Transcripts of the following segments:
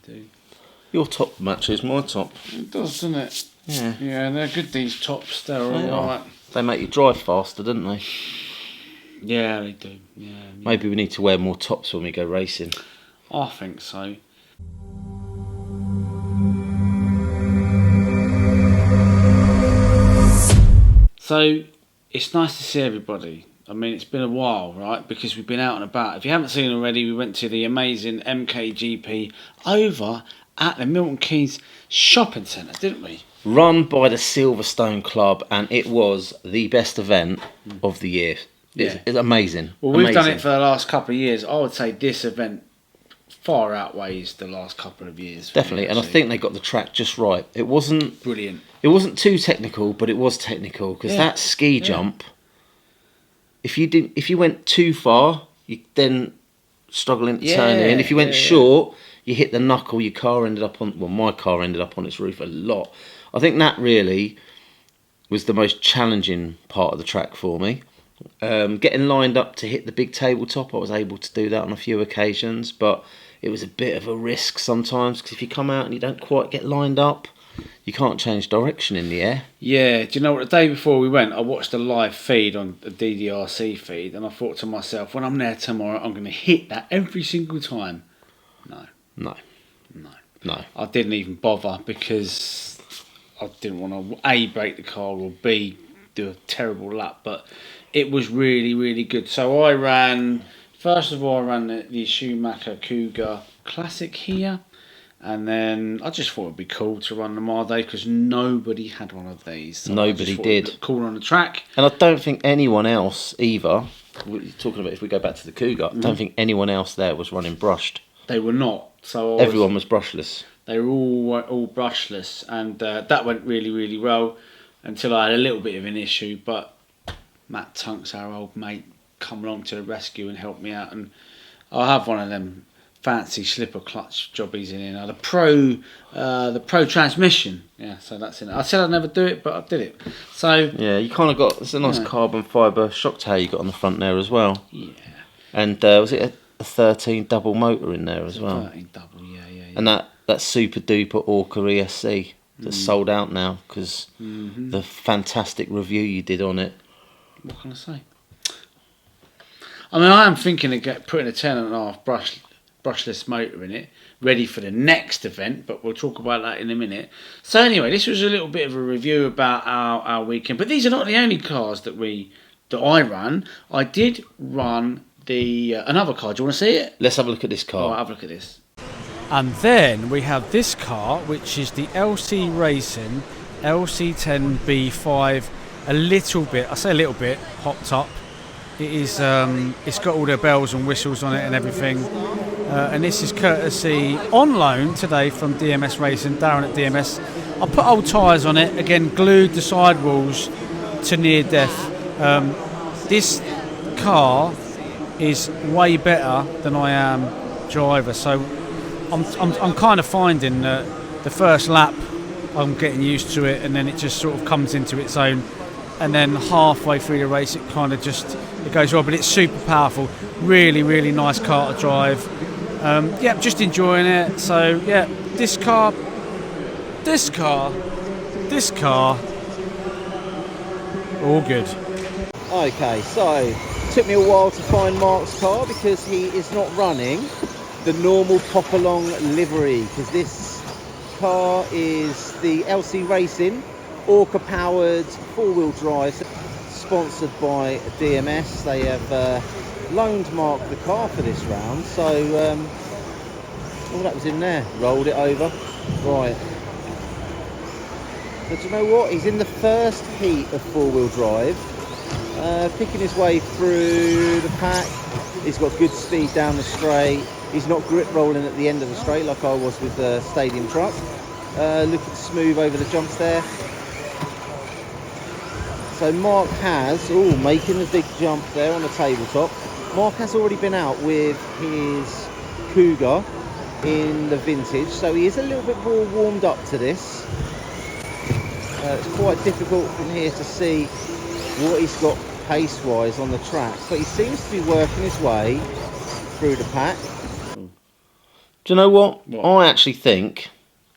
do. Your top matches my top. It does, doesn't it? Yeah. Yeah, they're good, these tops. They're alright. They make you drive faster, don't they? Yeah, they do. Yeah. Maybe we need to wear more tops when we go racing. I think so. So, it's nice to see everybody. I mean, it's been a while, right? Because we've been out and about. If you haven't seen already, we went to the amazing MKGP over at the Milton Keynes Shopping Centre, didn't we? Run by the Silverstone Club, and it was the best event of the year. It's amazing. Well, we've done it for the last couple of years. I would say this event far outweighs the last couple of years. Definitely, and I think they got the track just right. It wasn't brilliant. It wasn't too technical, but it was technical because that ski jump. If you went too far, you then struggling to turn it. And if you went short, you hit the knuckle. Your car ended up on. Well, my car ended up on its roof a lot. I think that really was the most challenging part of the track for me. Getting lined up to hit the big tabletop, I was able to do that on a few occasions, but it was a bit of a risk sometimes because if you come out and you don't quite get lined up, you can't change direction in the air. Yeah, do you know what? The day before we went, I watched a live feed on the DDRC feed, and I thought to myself, when I'm there tomorrow, I'm going to hit that every single time. No. I didn't even bother because I didn't want to A, break the car, or B, do a terrible lap, but it was really, really good. So I ran the Schumacher Cougar Classic here. And then I just thought it'd be cool to run the Marday because nobody had one of these. So Nobody did. Cool on the track. And I don't think anyone else either. Talking about if we go back to the Cougar, I don't think anyone else there was running brushed. They were not. So everyone was brushless. They were all brushless, and that went really, really well until I had a little bit of an issue. But Matt Tunks, our old mate, come along to the rescue and helped me out, and I'll have one of them fancy slipper clutch jobbies in here now. The pro transmission. Yeah, so that's in it. I said I'd never do it, but I did it. So yeah, you kind of got it's a nice carbon fibre shock tower you got on the front there as well. Yeah. And was it a 13 double motor in there as well? 13 double, yeah. And that super duper Orca ESC that's sold out now because the fantastic review you did on it. What can I say? I mean, I am thinking of putting a 10.5 brushless motor in it, ready for the next event, but we'll talk about that in a minute. So anyway, this was a little bit of a review about our weekend, but these are not the only cars that I ran. I did run another car. Do you want to see it? Let's have a look at this car. Have a look at this. And then we have this car, which is the LC Racing LC10B5, a little bit hopped up. It is. It's got all the bells and whistles on it and everything. And this is courtesy on loan today from DMS Racing, Darren at DMS. I put old tyres on it, again glued the sidewalls to near death. This car is way better than I am driver, so I'm kind of finding that the first lap I'm getting used to it, and then it just sort of comes into its own, and then halfway through the race it kind of it goes well, but it's super powerful, really, really nice car to drive. Just enjoying it. So yeah, this car, all good. Okay, so it took me a while to find Mark's car because he is not running the normal Popalong livery, because this car is the LC Racing Orca powered 4-wheel drive, sponsored by DMS. They have loaned Mark the car for this round, so all that was in there, rolled it over. Right, but you know what, he's in the first heat of 4-wheel drive, picking his way through the pack. He's got good speed down the straight. He's not grip rolling at the end of the straight like I was with the stadium truck. Looking smooth over the jumps there. So Mark has, making the big jump there on the tabletop. Mark has already been out with his Cougar in the vintage, so he is a little bit more warmed up to this. It's quite difficult from here to see what he's got pace-wise on the track, but he seems to be working his way through the pack. Do you know what? What? I actually think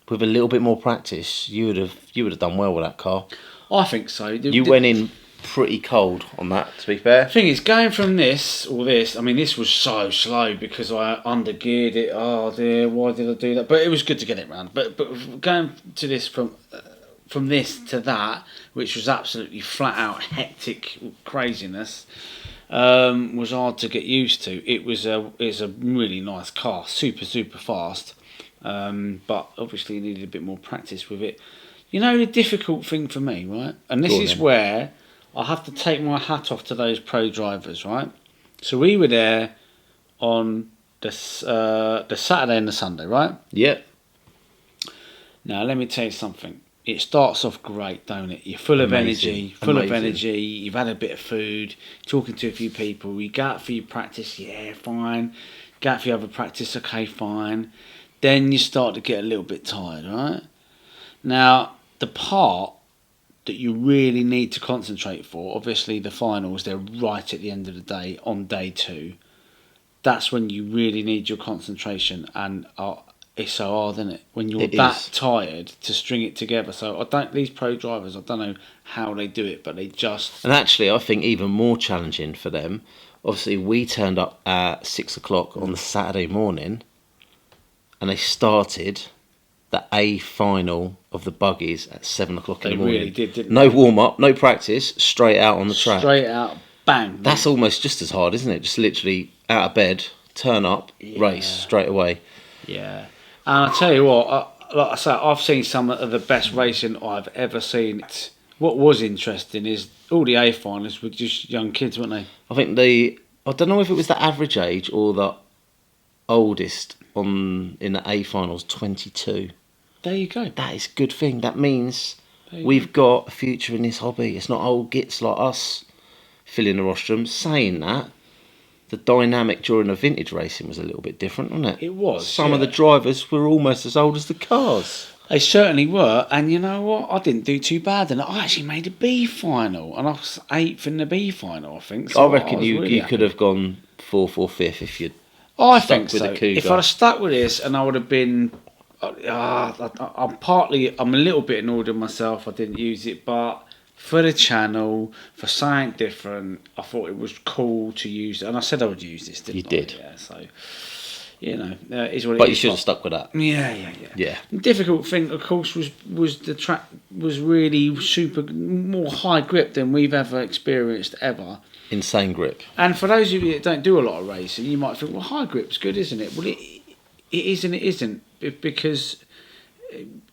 with a little bit more practice, you would have done well with that car. I think so. You went in pretty cold on that, to be fair. The thing is, going from this, I mean, this was so slow because I undergeared it. Oh dear, why did I do that? But it was good to get it round. But going to this from this to that, which was absolutely flat out hectic craziness, was hard to get used to. It's a really nice car, super fast, but obviously you needed a bit more practice with it. You know the difficult thing for me, right? And this is where I have to take my hat off to those pro drivers, right? So we were there on the Saturday and the Sunday, right? Yep. Now let me tell you something. It starts off great, don't it? You're full of energy, you've had a bit of food, talking to a few people, you go out for your practice, yeah, fine. Go out for your other practice, okay, fine. Then you start to get a little bit tired, right? Now, the part that you really need to concentrate for, obviously the finals, they're right at the end of the day, on day 2. That's when you really need your concentration, and it's so hard, isn't it? When you're tired to string it together. So these pro drivers, I don't know how they do it, but they just... And actually, I think even more challenging for them, obviously we turned up at 6 o'clock on the Saturday morning, and they started the A final of the buggies at 7 o'clock in the morning. They really did, didn't No they? warm-up, no practice, straight out on the track. Straight out, bang. That's almost just as hard, isn't it? Just literally out of bed, turn up, race straight away. Yeah. And I tell you what, like I say, I've seen some of the best racing I've ever seen. What was interesting is all the A finalists were just young kids, weren't they? I think I don't know if it was the average age or the oldest in the A finals, 22. There you go. That is a good thing. That means we've got a future in this hobby. It's not old gits like us filling the rostrum. Saying that, the dynamic during the vintage racing was a little bit different, wasn't it? It was. Some of the drivers were almost as old as the cars. They certainly were, and you know what? I didn't do too bad, and I actually made a B final, and I was 8th in the B final, I think. So I reckon you could have gone 4th or 5th if you'd I stuck think with so. the Cougar. If I'd have stuck with this, and I would have been... I'm a little bit annoyed with myself I didn't use it, but for the channel, for something different, I thought it was cool to use it, and I said I would use this, didn't I? You did. Yeah, so, you know, is what it is. But you should have stuck with that. Yeah. The difficult thing, of course, was the track was really more high grip than we've ever experienced ever. Insane grip. And for those of you that don't do a lot of racing, you might think, well, high grip's good, isn't it? Well, it is and it isn't, because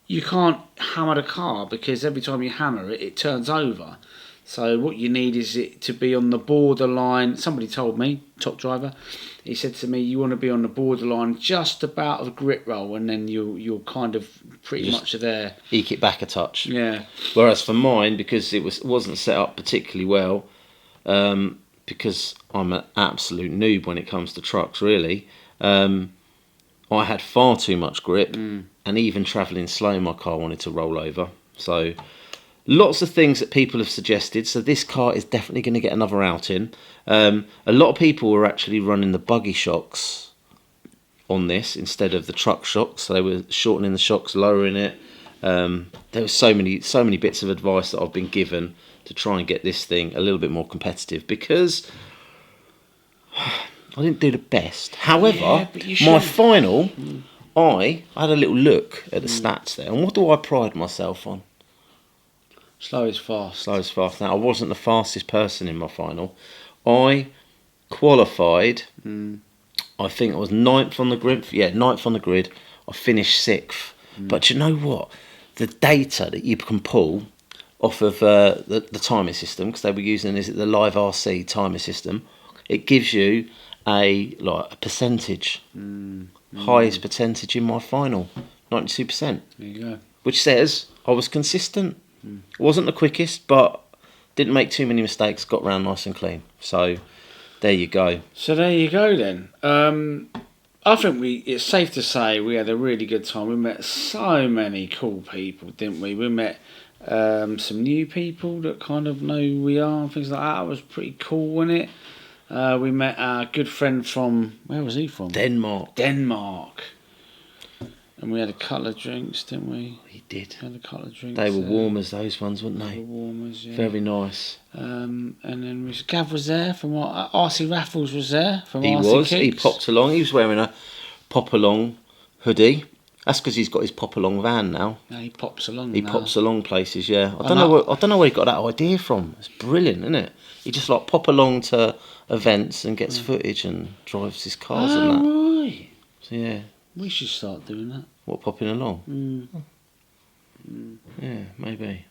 you can't hammer the car, because every time you hammer it, it turns over. So what you need is it to be on the borderline. Somebody told me, top driver, he said to me, you want to be on the borderline just about of a grip roll, and then you're kind of pretty much there. Eke it back a touch. Yeah. Whereas for mine, because it wasn't set up particularly well, because I'm an absolute noob when it comes to trucks, really, I had far too much grip, and even travelling slow, my car wanted to roll over. So lots of things that people have suggested. So this car is definitely going to get another outing. A lot of people were actually running the buggy shocks on this instead of the truck shocks. So they were shortening the shocks, lowering it. There were so many bits of advice that I've been given to try and get this thing a little bit more competitive, because I didn't do the best. However, my final, I had a little look at the stats there, and what do I pride myself on? Slow is fast. Slow is fast. Now, I wasn't the fastest person in my final. I qualified, I think I was 9th on the grid. Yeah, 9th on the grid. I finished 6th. But you know what? The data that you can pull off of the timing system, because they were using the Live RC timing system, it gives you a percentage, highest percentage in my final, 92%. There you go. Which says I was consistent. Wasn't the quickest, but didn't make too many mistakes. Got round nice and clean. So there you go. So there you go then. I think it's safe to say we had a really good time. We met so many cool people, didn't we? We met some new people that kind of know who we are and things like that. It was pretty cool, wasn't it? We met our good friend from, where was he from? Denmark. And we had a couple of drinks, didn't we? He did. Had a couple of drinks. They were warmers, those ones, weren't They they? were warmers, yeah. Very nice. And then Gav was there from RC Raffles was there from He RC was. Kicks. He popped along. He was wearing a Popalong hoodie. That's because he's got his Popalong van now. No, he pops along. He now. pops along places, yeah. I don't know where he got that idea from. It's brilliant, isn't it? He just like pop along to events and gets footage and drives his cars and that. Right. So yeah. We should start doing that. What, popping along? Mm. Yeah, maybe.